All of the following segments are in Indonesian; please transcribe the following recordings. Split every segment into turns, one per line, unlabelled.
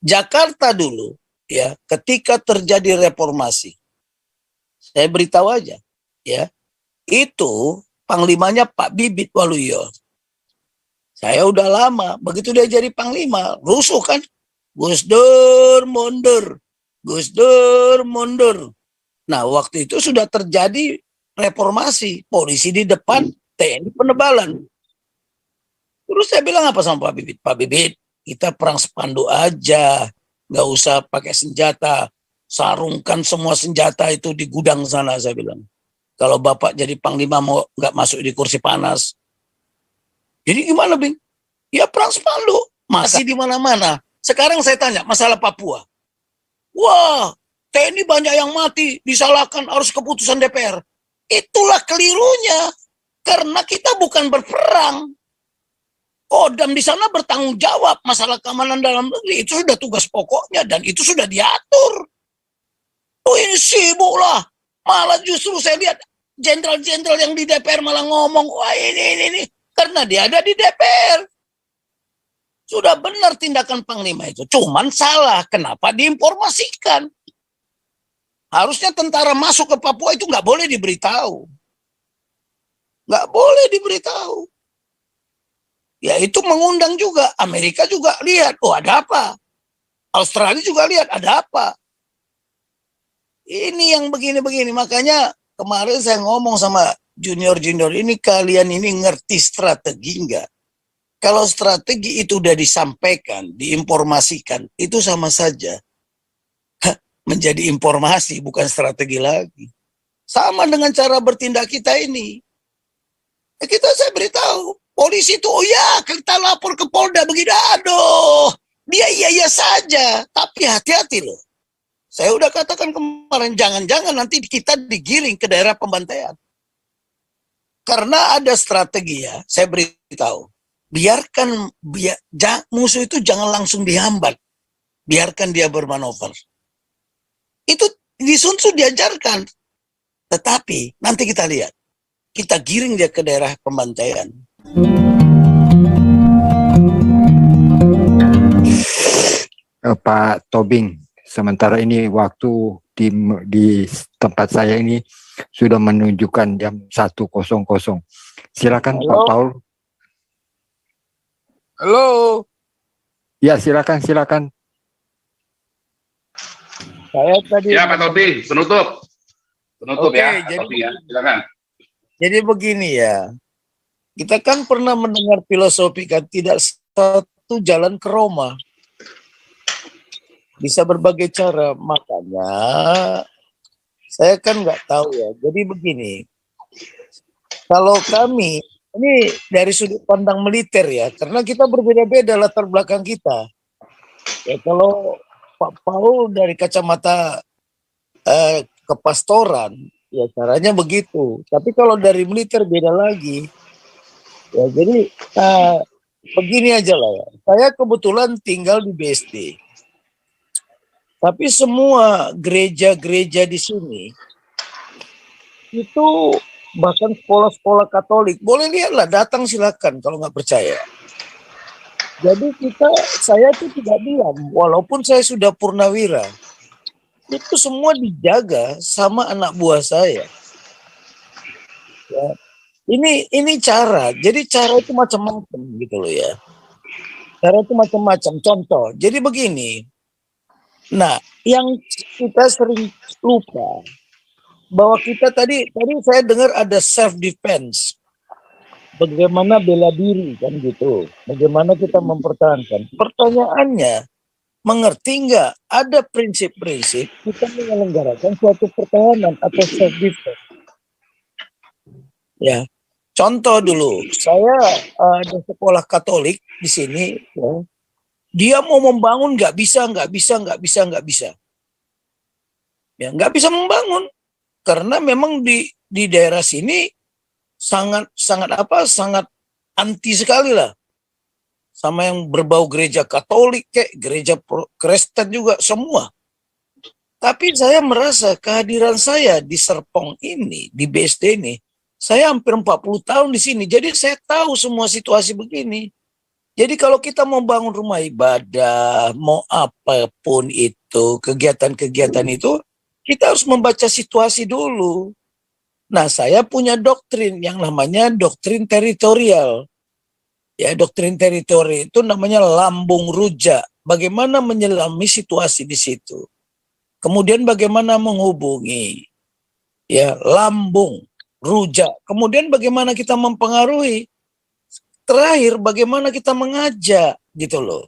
Jakarta dulu, ya, ketika terjadi reformasi, saya beritahu aja, ya, itu panglimanya Pak Bibit Waluyo. Saya udah lama, begitu dia jadi panglima, rusuh kan, Gus Dur mundur, Gus Dur mundur. Nah, waktu itu sudah terjadi reformasi, polisi di depan, TNI penebalan. Terus saya bilang apa sama Pak Bibit? Pak Bibit, kita perang sepandu aja, nggak usah pakai senjata, sarungkan semua senjata itu di gudang sana, saya bilang. Kalau Bapak jadi panglima mau nggak masuk di kursi panas. Jadi gimana, Bing? Ya perang sepandu, masih di mana-mana. Sekarang saya tanya, masalah Papua. Wah, TNI banyak yang mati, disalahkan harus keputusan DPR. Itulah kelirunya, karena kita bukan berperang. Kodam di sana bertanggung jawab masalah keamanan dalam negeri. Itu sudah tugas pokoknya dan itu sudah diatur. Oh ini sibuk lah. Malah justru saya lihat jenderal-jenderal yang di DPR malah ngomong, wah ini. Karena dia ada di DPR. Sudah benar tindakan Panglima itu. Cuman salah. Kenapa diinformasikan? Harusnya tentara masuk ke Papua itu nggak boleh diberitahu. Nggak boleh diberitahu. Ya itu mengundang juga. Amerika juga lihat, oh ada apa? Australia juga lihat, ada apa? Ini yang begini-begini. Makanya kemarin saya ngomong sama junior-junior ini, kalian ini ngerti strategi nggak? Kalau strategi itu udah disampaikan, diinformasikan, itu sama saja menjadi informasi, bukan strategi lagi. Sama dengan cara bertindak kita ini. Saya beritahu, polisi itu, oh ya, kita lapor ke Polda begini, aduh, dia iya saja, tapi hati-hati loh. Saya udah katakan kemarin, jangan-jangan nanti kita digiring ke daerah pembantaian. Karena ada strategi ya, saya beritahu. Biarkan musuh itu jangan langsung dihambat. Biarkan dia bermanuver. Itu di Sun Tzu diajarkan. Tetapi nanti kita lihat. Kita giring dia ke daerah pembantaian.
Pak Tobing, sementara ini waktu di tempat saya ini sudah menunjukkan jam 1.00. Silakan. Halo. Pak Paul.
Halo.
Ya, silakan.
Saya tadi.
Ya, Pak Tobing, penutup
Oke,
ya, Pak Tobing ya, silakan.
Jadi begini ya, kita kan pernah mendengar filosofi kan, tidak satu jalan ke Roma. Bisa berbagai cara, makanya saya kan nggak tahu ya. Jadi begini, kalau kami, ini dari sudut pandang militer ya, karena kita berbeda-beda latar belakang kita. Ya, kalau Pak Paul dari kacamata kepastoran, ya caranya begitu. Tapi kalau dari militer beda lagi. Ya jadi begini aja lah ya. Saya kebetulan tinggal di BSD. Tapi semua gereja-gereja di sini itu bahkan sekolah-sekolah Katolik, boleh lihatlah, datang silakan kalau nggak percaya. Jadi saya tuh tidak diam, walaupun saya sudah purnawira. Itu semua dijaga sama anak buah saya. Ya. Ini cara. Jadi cara itu macam-macam gitu loh ya. Cara itu macam-macam. Contoh. Jadi begini. Nah, yang kita sering lupa bahwa kita tadi saya dengar ada self defense. Bagaimana bela diri kan gitu. Bagaimana kita mempertahankan. Pertanyaannya, mengerti nggak ada prinsip-prinsip kita menyelenggarakan suatu pertahanan atau self defense? Ya, contoh dulu, saya ada sekolah Katolik di sini, ya. Dia mau membangun nggak bisa. Ya, nggak bisa membangun karena memang di daerah sini sangat anti sekali lah sama yang berbau gereja Katolik, kayak gereja Kristen juga semua. Tapi saya merasa kehadiran saya di Serpong ini, di BSD ini, saya hampir 40 tahun di sini, jadi saya tahu semua situasi begini. Jadi kalau kita mau bangun rumah ibadah, mau apapun itu, kegiatan-kegiatan itu, kita harus membaca situasi dulu. Nah, saya punya doktrin yang namanya doktrin teritorial. Ya, doktrin teritorial itu namanya lambung rujak. Bagaimana menyelami situasi di situ. Kemudian bagaimana menghubungi. Ya, lambung rujak. Kemudian bagaimana kita mempengaruhi. Terakhir, bagaimana kita mengajak gitu loh.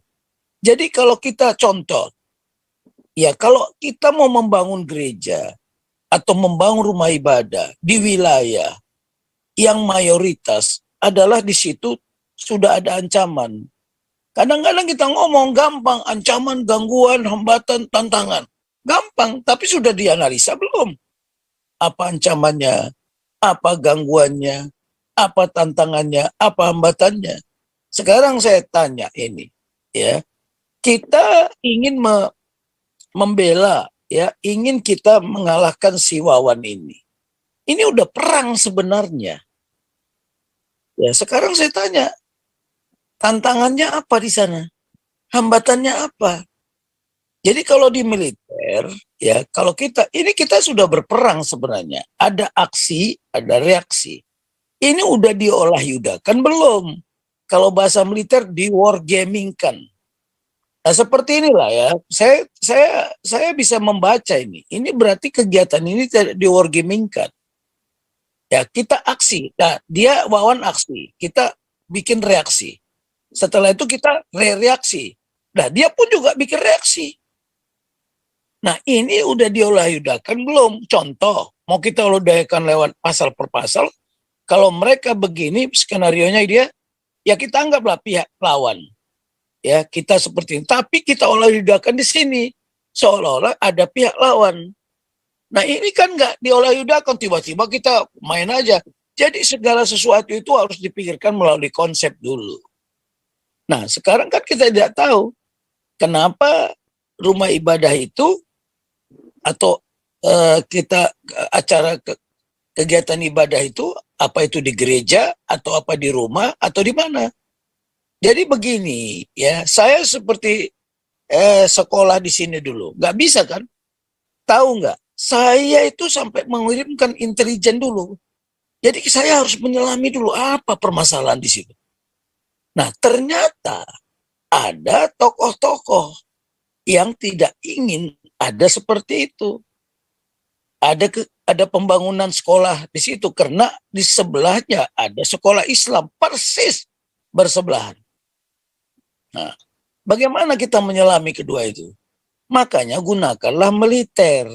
Jadi kalau kita contoh, ya kalau kita mau membangun gereja atau membangun rumah ibadah di wilayah yang mayoritas adalah di situ sudah ada ancaman. Kadang-kadang kita ngomong gampang, ancaman, gangguan, hambatan, tantangan. Gampang, tapi sudah dianalisa belum? Apa ancamannya? Apa gangguannya? Apa tantangannya, apa hambatannya. Sekarang saya tanya ini, ya, kita ingin membela, ya, ingin kita mengalahkan si Wawan ini. Ini udah perang sebenarnya. Ya, sekarang saya tanya, tantangannya apa di sana? Hambatannya apa? Jadi kalau di militer, ya, kalau kita sudah berperang sebenarnya. Ada aksi, ada reaksi. Ini udah diolah yudakan belum? Kalau bahasa militer di wargaming-kan. Nah, seperti inilah ya. Saya bisa membaca ini. Ini berarti kegiatan ini di wargaming-kan. Ya, kita aksi. Nah, dia Wawan aksi. Kita bikin reaksi. Setelah itu kita reaksi. Nah, dia pun juga bikin reaksi. Nah, ini udah diolah yudakan belum? Contoh, mau kita udayakan lewat pasal per pasal. Kalau mereka begini skenarionya dia, ya kita anggaplah pihak lawan. Ya, kita seperti ini. Tapi kita olah yudakan di sini. Seolah-olah ada pihak lawan. Nah, ini kan nggak diolah yudakan, tiba-tiba kita main aja. Jadi segala sesuatu itu harus dipikirkan melalui konsep dulu. Nah, sekarang kan kita tidak tahu kenapa rumah ibadah itu atau kita acara kegiatan ibadah itu, apa itu di gereja atau apa di rumah atau di mana. Jadi begini ya, saya seperti sekolah di sini dulu, nggak bisa kan? Tahu nggak? Saya itu sampai mengirimkan intelijen dulu. Jadi saya harus menyelami dulu apa permasalahan di situ. Nah, ternyata ada tokoh-tokoh yang tidak ingin ada seperti itu. Ada pembangunan sekolah di situ karena di sebelahnya ada sekolah Islam persis bersebelahan. Nah, bagaimana kita menyelami kedua itu? Makanya gunakanlah militer.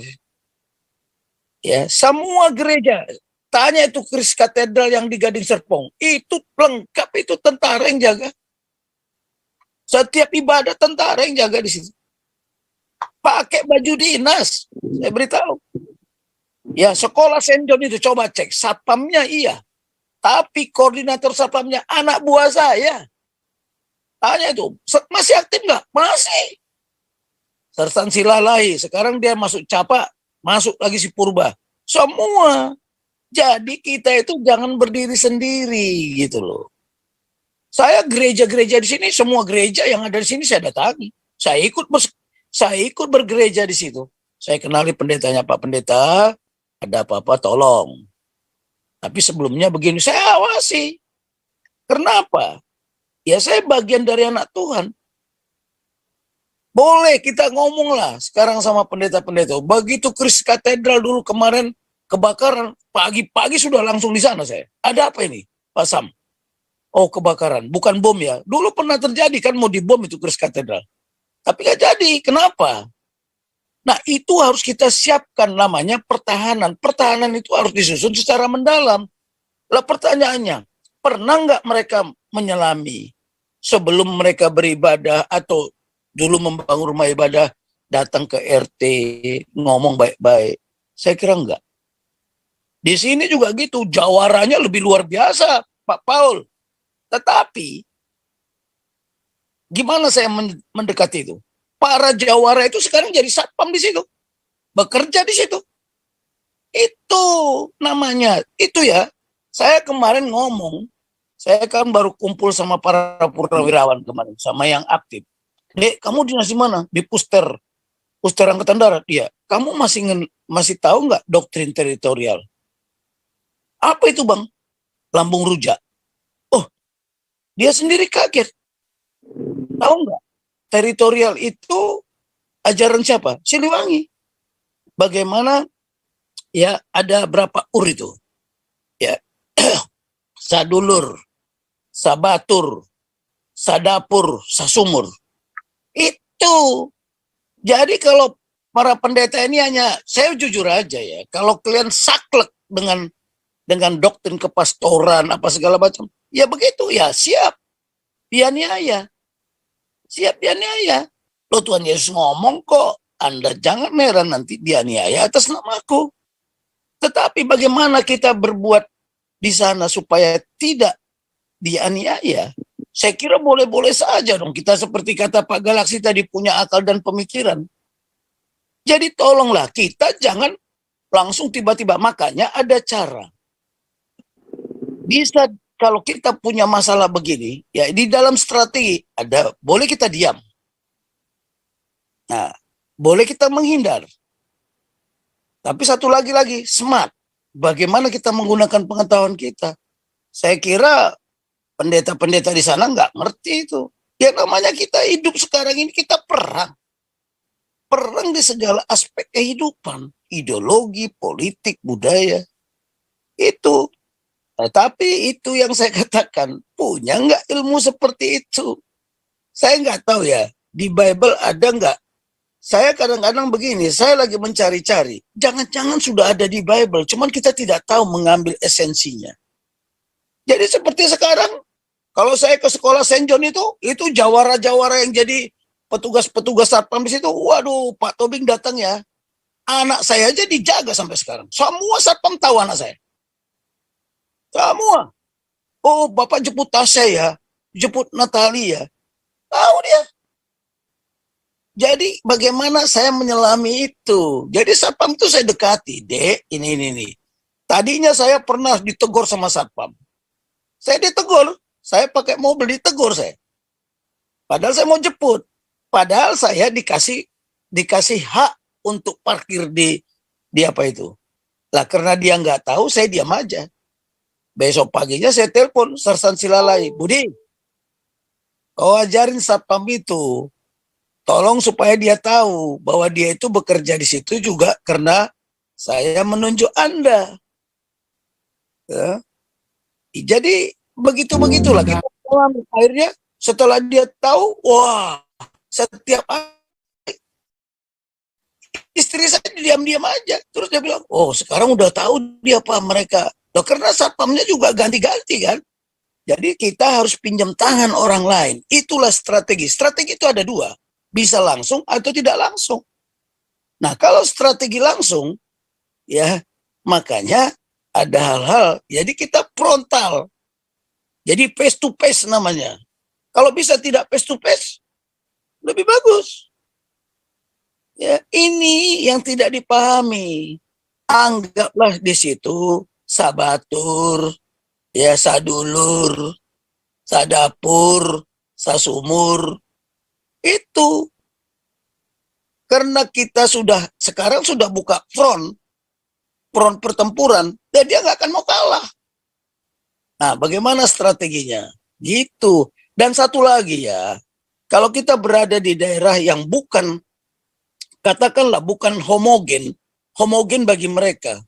Ya, semua gereja, tanya itu Kris Katedral yang di Gading Serpong, itu lengkap, itu tentara yang jaga. Setiap ibadah tentara yang jaga di situ. Pakai baju dinas, saya beritahu. Ya, sekolah St. John itu coba cek, satpamnya iya. Tapi koordinator satpamnya anak buah saya. Tanya itu, masih aktif nggak? Masih. Sersan Silalahi, sekarang dia masuk Capa, masuk lagi si Purba. Semua. Jadi kita itu jangan berdiri sendiri gitu loh. Saya gereja-gereja di sini, semua gereja yang ada di sini saya datangi. Saya ikut bergereja di situ. Saya kenali pendetanya, Pak Pendeta, ada apa-apa tolong. Tapi sebelumnya begini, saya awasi. Kenapa? Ya saya bagian dari anak Tuhan. Boleh kita ngomong lah sekarang sama pendeta-pendeta. Begitu Kris Katedral dulu kemarin kebakaran, pagi-pagi sudah langsung di sana saya. Ada apa ini, Pak Sam? Oh, kebakaran, bukan bom ya. Dulu pernah terjadi kan mau dibom itu Kris Katedral. Tapi nggak jadi, kenapa? Nah, itu harus kita siapkan namanya pertahanan. Pertahanan itu harus disusun secara mendalam. Lah pertanyaannya, pernah nggak mereka menyelami sebelum mereka beribadah atau dulu membangun rumah ibadah, datang ke RT, ngomong baik-baik? Saya kira enggak. Di sini juga gitu, jawarannya lebih luar biasa, Pak Paul. Tetapi, gimana saya mendekati itu? Para jawara itu sekarang jadi satpam di situ. Bekerja di situ. Itu namanya, itu ya. Saya kemarin ngomong, Saya kan baru kumpul sama para purnawirawan kemarin, sama yang aktif. Dek, kamu dinas di mana? Di Puster Angkatan Darat. Iya. Kamu masih tahu nggak doktrin teritorial? Apa itu, Bang? Lambung rujak. Oh, dia sendiri kaget. Tahu nggak? Teritorial itu ajaran siapa? Siliwangi. Bagaimana ya ada berapa ur itu? Ya. Sadulur, Sabatur, Sadapur, Sasumur. Itu. Jadi kalau para pendeta ini hanya, saya jujur aja ya, kalau kalian saklek dengan doktrin kepastoran apa segala macam, ya begitu ya, siap dianiaya. Siap dianiaya. Loh, Tuhan Yesus ngomong kok, Anda jangan heran nanti dianiaya atas namaku. Tetapi bagaimana kita berbuat di sana supaya tidak dianiaya? Saya kira boleh-boleh saja dong. Kita seperti kata Pak Galaksi tadi, punya akal dan pemikiran. Jadi tolonglah kita jangan langsung tiba-tiba. Makanya ada cara. Bisa kalau kita punya masalah begini, ya di dalam strategi ada, boleh kita diam. Nah, boleh kita menghindar. Tapi satu lagi smart. Bagaimana kita menggunakan pengetahuan kita? Saya kira pendeta-pendeta di sana nggak ngerti itu. Ya namanya kita hidup sekarang ini, kita perang. Perang di segala aspek kehidupan. Ideologi, politik, budaya. Itu. Tapi itu yang saya katakan, punya nggak ilmu seperti itu? Saya nggak tahu ya, di Bible ada nggak? Saya kadang-kadang begini, saya lagi mencari-cari. Jangan-jangan sudah ada di Bible, cuman kita tidak tahu mengambil esensinya. Jadi seperti sekarang, kalau saya ke sekolah Saint John itu jawara-jawara yang jadi petugas-petugas satpam di situ. Waduh, Pak Tobing datang ya. Anak saya aja dijaga sampai sekarang. Semua satpam tahu anak saya. Semua. Oh, Bapak jemput Tasya ya, jemput Natalia. Tahu dia. Jadi bagaimana saya menyelami itu? Jadi satpam itu saya dekati, Dek, ini. Tadinya saya pernah ditegur sama satpam. Saya ditegur, saya pakai mobil ditegur saya. Padahal saya mau jemput. Padahal saya dikasih hak untuk parkir di apa itu. Lah karena dia nggak tahu, saya diam aja. Besok paginya saya telepon Sersan Silalai, Budi, kau ajarin satpam itu, tolong supaya dia tahu bahwa dia itu bekerja di situ juga karena saya menunjuk Anda. Ya. Jadi begitulah kita. Akhirnya setelah dia tahu, wah, setiap istri saya diam-diam aja. Terus dia bilang, oh sekarang udah tahu dia apa mereka. Loh, karena satpamnya juga ganti-ganti kan. Jadi kita harus pinjam tangan orang lain. Itulah strategi. Strategi itu ada dua. Bisa langsung atau tidak langsung. Nah kalau strategi langsung, ya makanya ada hal-hal. Jadi kita frontal. Jadi face to face namanya. Kalau bisa tidak face to face, lebih bagus. Ya, ini yang tidak dipahami. Anggaplah di situ Sabatur, ya Sadulur, Sadapur, Sasumur. Itu. Karena kita sekarang sudah buka front pertempuran, dan dia nggak akan mau kalah. Nah, bagaimana strateginya? Gitu. Dan satu lagi ya, kalau kita berada di daerah yang bukan, katakanlah bukan homogen bagi mereka.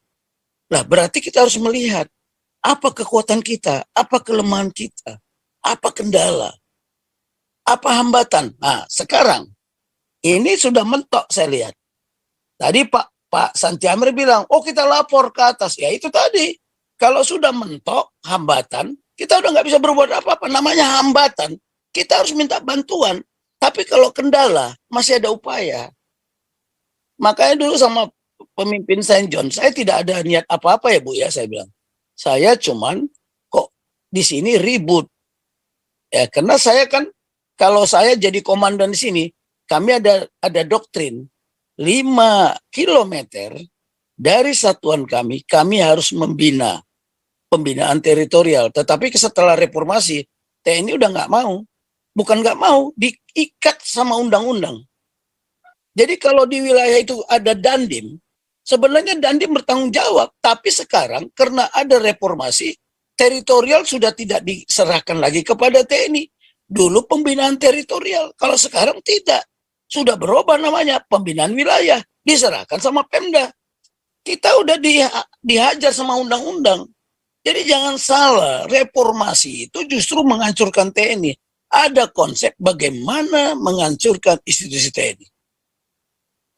Nah, berarti kita harus melihat apa kekuatan kita, apa kelemahan kita, apa kendala, apa hambatan. Nah, sekarang ini sudah mentok saya lihat. Tadi Pak Santi Amir bilang, oh kita lapor ke atas. Ya itu tadi. Kalau sudah mentok hambatan, kita udah nggak bisa berbuat apa-apa. Namanya hambatan. Kita harus minta bantuan. Tapi kalau kendala, masih ada upaya. Makanya dulu sama pemimpin Saint John, saya tidak ada niat apa-apa ya Bu ya, saya bilang. Saya cuman kok di sini ribut. Ya karena saya kan, kalau saya jadi komandan di sini, kami ada doktrin 5 kilometer dari satuan kami harus membina. pembinaan teritorial. Tetapi setelah reformasi, TNI udah nggak mau. Bukan nggak mau, diikat sama undang-undang. Jadi kalau di wilayah itu ada Dandim, sebenarnya Dandim bertanggung jawab. Tapi sekarang karena ada reformasi, teritorial sudah tidak diserahkan lagi kepada TNI. Dulu pembinaan teritorial, kalau sekarang tidak. Sudah berubah namanya, pembinaan wilayah, diserahkan sama Pemda. Kita udah dihajar sama undang-undang. Jadi jangan salah, reformasi itu justru menghancurkan TNI. Ada konsep bagaimana menghancurkan institusi TNI.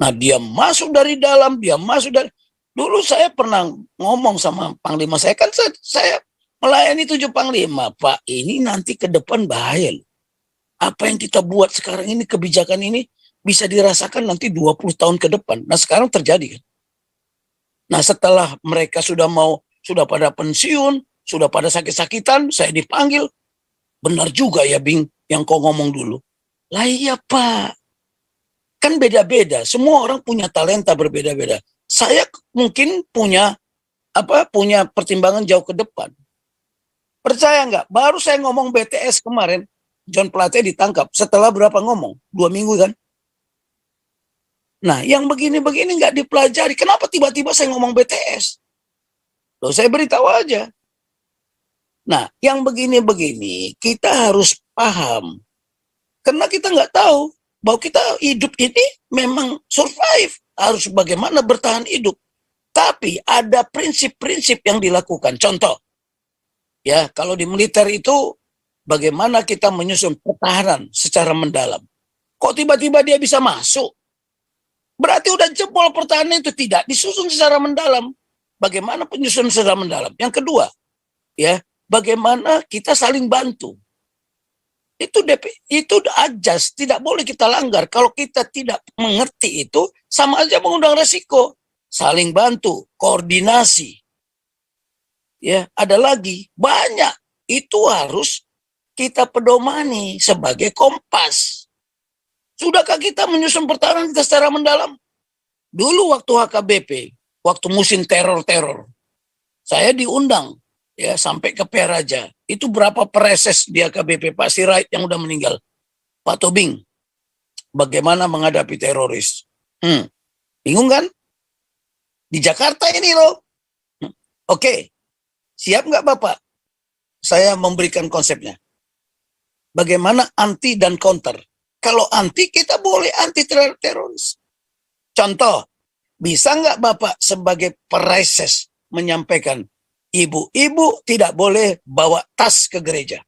Nah, dia masuk dari dalam, dia masuk dari... Dulu saya pernah ngomong sama Panglima saya, kan saya melayani 7 Panglima. Pak, ini nanti ke depan bahaya loh. Apa yang kita buat sekarang ini, kebijakan ini, bisa dirasakan nanti 20 tahun ke depan. Nah, sekarang terjadi kan. Nah, setelah mereka sudah pada pensiun, sudah pada sakit-sakitan, saya dipanggil. Benar juga ya, Bing, yang kau ngomong dulu. Lah iya, Pak. Kan beda-beda. Semua orang punya talenta berbeda-beda. Saya mungkin punya pertimbangan jauh ke depan. Percaya nggak? Baru saya ngomong BTS kemarin, John Plate ditangkap. Setelah berapa ngomong? 2 minggu kan? Nah, yang begini-begini nggak dipelajari. Kenapa tiba-tiba saya ngomong BTS? Loh, saya beritahu aja. Nah, yang begini-begini kita harus paham. Karena kita nggak tahu bahwa kita hidup ini memang survive. Harus bagaimana bertahan hidup. Tapi ada prinsip-prinsip yang dilakukan. Contoh, ya kalau di militer itu bagaimana kita menyusun pertahanan secara mendalam. Kok tiba-tiba dia bisa masuk? Berarti udah jebol pertahanan itu, tidak disusun secara mendalam. Bagaimana penyusunan secara mendalam? Yang kedua, ya, bagaimana kita saling bantu. Itu ajas, tidak boleh kita langgar. Kalau kita tidak mengerti itu, sama aja mengundang resiko. Saling bantu, koordinasi. Ya, ada lagi, banyak. Itu harus kita pedomani sebagai kompas. Sudahkah kita menyusun pertahanan kita secara mendalam? Dulu waktu HKBP, waktu musim teror-teror, saya diundang ya sampai ke Peraja. Itu berapa pereses di HKBP, Pak Sirait yang udah meninggal. Pak Tobing, bagaimana menghadapi teroris? Bingung kan? Di Jakarta ini loh. Oke, siap nggak Bapak? Saya memberikan konsepnya. Bagaimana anti dan counter? Kalau anti, kita boleh anti teroris. Contoh, bisa nggak Bapak sebagai pereses menyampaikan, ibu-ibu tidak boleh bawa tas ke gereja.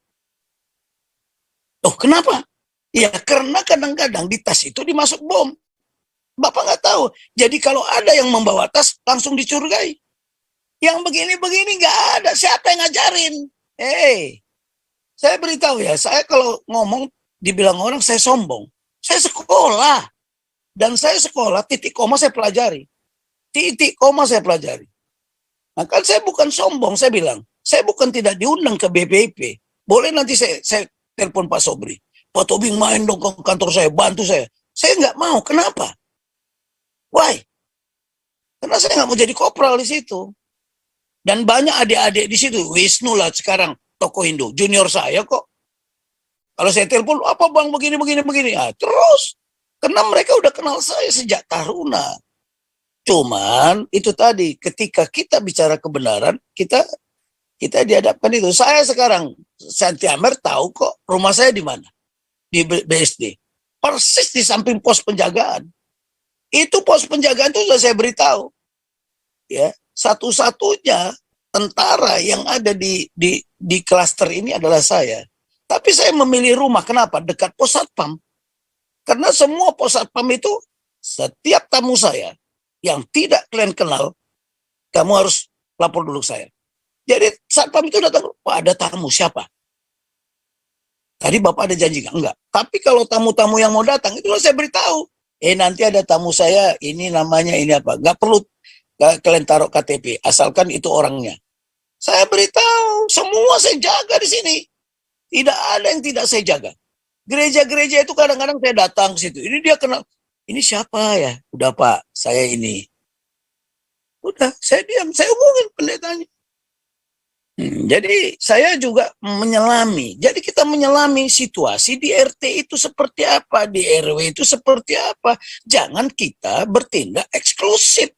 Loh, kenapa? Ya karena kadang-kadang di tas itu dimasuk bom. Bapak nggak tahu. Jadi kalau ada yang membawa tas, langsung dicurigai. Yang begini-begini nggak ada. Siapa yang ngajarin? Saya beritahu ya, saya kalau ngomong, dibilang orang saya sombong. Saya sekolah. Dan saya sekolah, titik koma saya pelajari. Titik koma saya pelajari. Nah kan saya bukan sombong, saya bilang. Saya bukan tidak diundang ke BPIP. Boleh nanti saya telepon Pak Sobri. Pak Tobing main dong ke kantor saya, bantu saya. Saya nggak mau, kenapa? Why? Karena saya nggak mau jadi kopral di situ. Dan banyak adik-adik di situ. Wisnu lah sekarang, tokoh Hindu. Junior saya kok. Kalau saya telepon, apa bang begini. Terus, karena mereka udah kenal saya sejak Taruna. Cuman itu tadi, ketika kita bicara kebenaran, kita dihadapkan itu. Saya sekarang, Santi Amer tahu kok rumah saya di mana. Di BSD. Persis di samping pos penjagaan. Itu pos penjagaan itu sudah saya beritahu. Ya, satu-satunya tentara yang ada di klaster ini adalah saya. Tapi saya memilih rumah. Kenapa? Dekat pos satpam. Karena semua pos satpam itu, setiap tamu saya yang tidak kalian kenal, kamu harus lapor dulu saya. Jadi satpam itu datang, Pak ada tamu, siapa? Tadi Bapak ada janji nggak? Enggak. Tapi kalau tamu-tamu yang mau datang, itu saya beritahu. Nanti ada tamu saya, ini namanya, ini apa. Nggak perlu kalian taruh KTP, asalkan itu orangnya. Saya beritahu, semua saya jaga di sini. Tidak ada yang tidak saya jaga. Gereja-gereja itu kadang-kadang saya datang ke situ. Ini dia kenal. Ini siapa ya? Udah Pak, saya ini. Udah, saya diam. Saya hubungin pendetanya. Jadi saya juga menyelami. Jadi kita menyelami situasi di RT itu seperti apa, di RW itu seperti apa. Jangan kita bertindak eksklusif.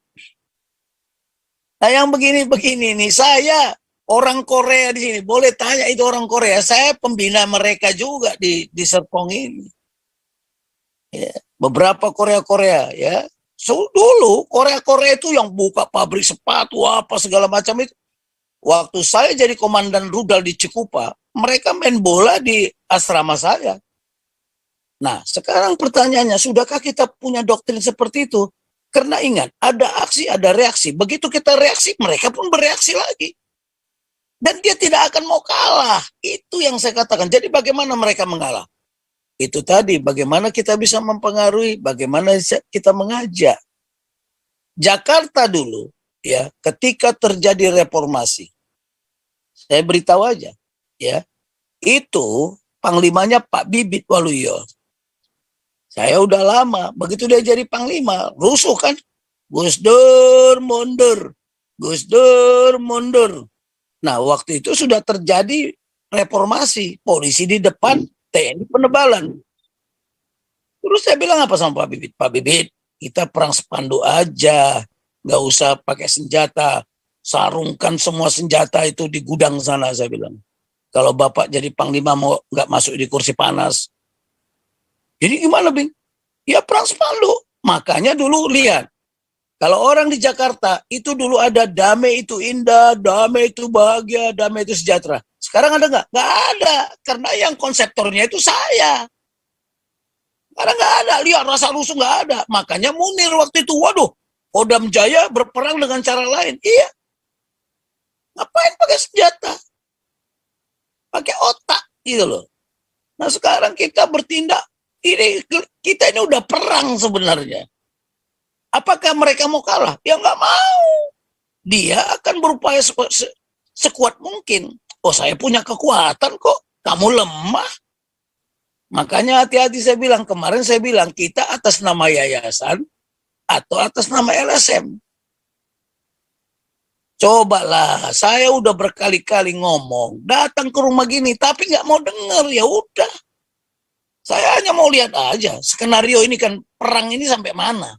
Nah yang begini-begini nih, saya orang Korea di sini, boleh tanya itu orang Korea. Saya pembina mereka juga di Serpong ini. Ya, beberapa Korea-Korea ya. So, dulu Korea-Korea itu yang buka pabrik sepatu apa segala macam itu. Waktu saya jadi komandan rudal di Cikupa, mereka main bola di asrama saya. Nah, sekarang pertanyaannya, sudahkah kita punya doktrin seperti itu? Karena ingat, ada aksi, ada reaksi. Begitu kita reaksi, mereka pun bereaksi lagi. Dan dia tidak akan mau kalah. Itu yang saya katakan. Jadi bagaimana mereka mengalah? Itu tadi, bagaimana kita bisa mempengaruhi, bagaimana kita mengajak. Jakarta dulu, ya, ketika terjadi reformasi, saya beritahu aja, ya, itu panglimanya Pak Bibit Waluyo. Saya udah lama, begitu dia jadi panglima, rusuh kan, Gus Dur mundur, Gus Dur mundur. Nah, waktu itu sudah terjadi reformasi, polisi di depan, TNI penebalan. Terus saya bilang apa sama Pak Bibit? Pak Bibit, kita perang sepandu aja, nggak usah pakai senjata, sarungkan semua senjata itu di gudang sana, saya bilang. Kalau Bapak jadi panglima mau nggak masuk di kursi panas. Jadi gimana, Bing? Ya perang sepandu. Makanya dulu lihat, kalau orang di Jakarta itu dulu ada damai itu indah, damai itu bahagia, damai itu sejahtera. Sekarang ada nggak? Nggak ada, karena yang konseptornya itu saya. Karena nggak ada, lihat rasa rusuh nggak ada. Makanya Munir waktu itu, waduh, Kodam Jaya berperang dengan cara lain. Iya, ngapain pakai senjata? Pakai otak gitu loh. Nah sekarang kita bertindak, kita ini udah perang sebenarnya. Apakah mereka mau kalah? Ya nggak mau. Dia akan berupaya sekuat mungkin. Oh saya punya kekuatan kok, kamu lemah. Makanya hati-hati saya bilang, kemarin saya bilang kita atas nama yayasan atau atas nama LSM. Cobalah, saya udah berkali-kali ngomong, datang ke rumah gini, tapi nggak mau denger, ya udah. Saya hanya mau lihat aja, skenario ini kan, perang ini sampai mana.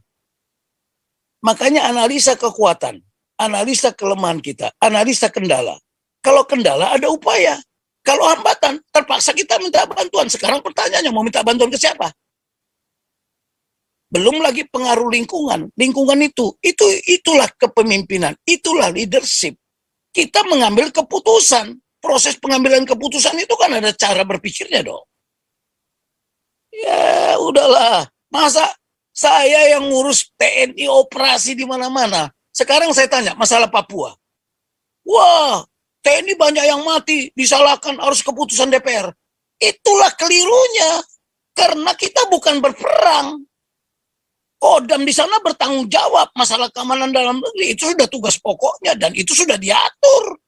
Makanya analisa kekuatan, analisa kelemahan kita, analisa kendala. Kalau kendala ada upaya, kalau hambatan, terpaksa kita minta bantuan. Sekarang pertanyaannya, mau minta bantuan ke siapa? Belum lagi pengaruh lingkungan. Lingkungan itulah kepemimpinan, itulah leadership. Kita mengambil keputusan. Proses pengambilan keputusan itu kan ada cara berpikirnya dong. Ya udahlah, masa saya yang ngurus TNI operasi di mana-mana. Sekarang saya tanya masalah Papua. Wah, TNI banyak yang mati, disalahkan harus keputusan DPR. Itulah kelirunya. Karena kita bukan berperang. Kodam di sana bertanggung jawab masalah keamanan dalam negeri. Itu sudah tugas pokoknya dan itu sudah diatur.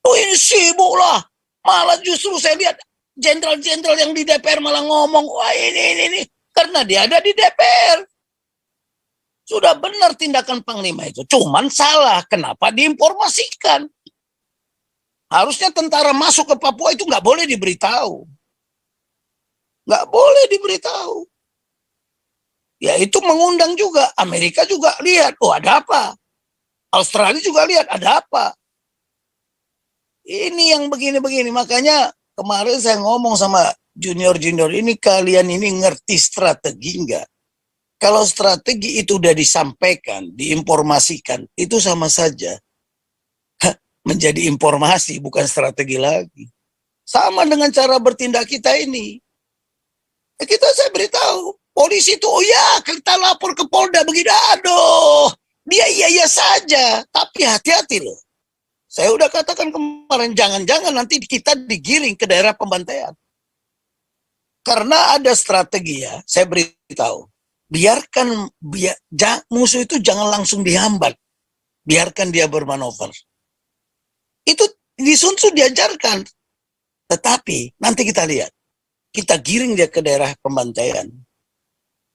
Oh ini sibuk lah. Malah justru saya lihat jenderal-jenderal yang di DPR malah ngomong, wah ini. Karena dia ada di DPR. Sudah benar tindakan Panglima itu. Cuman salah. Kenapa diinformasikan? Harusnya tentara masuk ke Papua itu nggak boleh diberitahu. Nggak boleh diberitahu. Ya itu mengundang juga, Amerika juga lihat, oh ada apa? Australia juga lihat, ada apa? Ini yang begini-begini, makanya kemarin saya ngomong sama junior-junior ini, kalian ini ngerti strategi enggak? Kalau strategi itu udah disampaikan, diinformasikan, itu sama saja menjadi informasi, bukan strategi lagi. Sama dengan cara bertindak kita ini. Saya beritahu, polisi itu, oh ya, kita lapor ke Polda begini, aduh, dia iya saja, tapi hati-hati loh. Saya udah katakan kemarin, jangan-jangan nanti kita digiring ke daerah pembantaian. Karena ada strategi ya, saya beritahu, biarkan musuh itu jangan langsung dihambat, biarkan dia bermanuver. Itu di Sun Tzu diajarkan, tetapi nanti kita lihat, kita giring dia ke daerah pembantaian.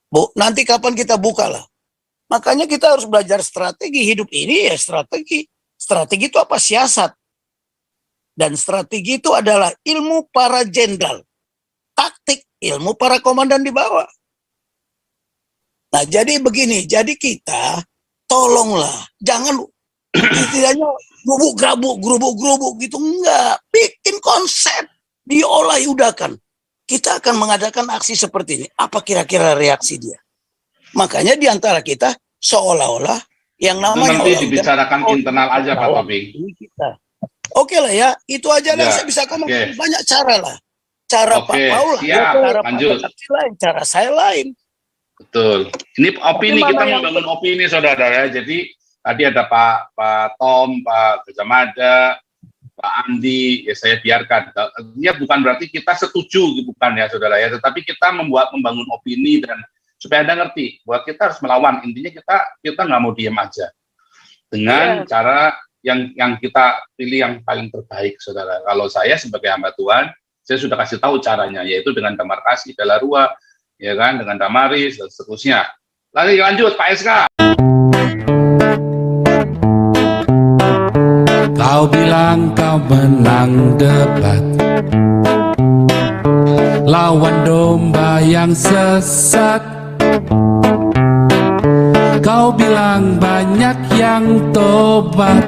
Bu, nanti kapan kita buka lah. Makanya kita harus belajar strategi. Hidup ini ya strategi. Strategi itu apa? Siasat. Dan strategi itu adalah ilmu para jenderal. Taktik, ilmu para komandan di bawah. Nah, jadi begini, jadi kita tolonglah, jangan istilahnya gerubuk-gerubuk gitu, enggak. Bikin konsep, diolah udahkan. Kita akan mengadakan aksi seperti ini. Apa kira-kira reaksi dia? Makanya di antara kita seolah-olah yang namanya
nanti dibicarakan internal aja Pak Taufik.
Oke lah ya, itu aja lah
Ya,
saya bisa ngomong.
oke.
Banyak cara lah. Cara
Oke,
Pak Paul,
siap.
cara
Lanjut.
Pak Taufik lain, cara saya lain.
Betul. Ini opini,
Tapi
kita
mana yang-
membangun opini saudara. Jadi tadi ada Pak Tom, Pak Gajah Mada, Pak Andi, ya saya biarkan. Ya bukan berarti kita setuju, bukan ya saudara ya. Tetapi kita membangun opini dan supaya Anda ngerti bahwa kita harus melawan. Intinya kita nggak mau diem aja. Dengan cara yang kita pilih yang paling terbaik, saudara. Kalau saya sebagai hamba Tuhan, saya sudah kasih tahu caranya, yaitu dengan damar kasih, Dalarua, ya kan, dengan Damaris dan seterusnya. Lanjut, Pak SK.
Kau bilang kau menang debat, lawan domba yang sesat. Kau bilang banyak yang tobat.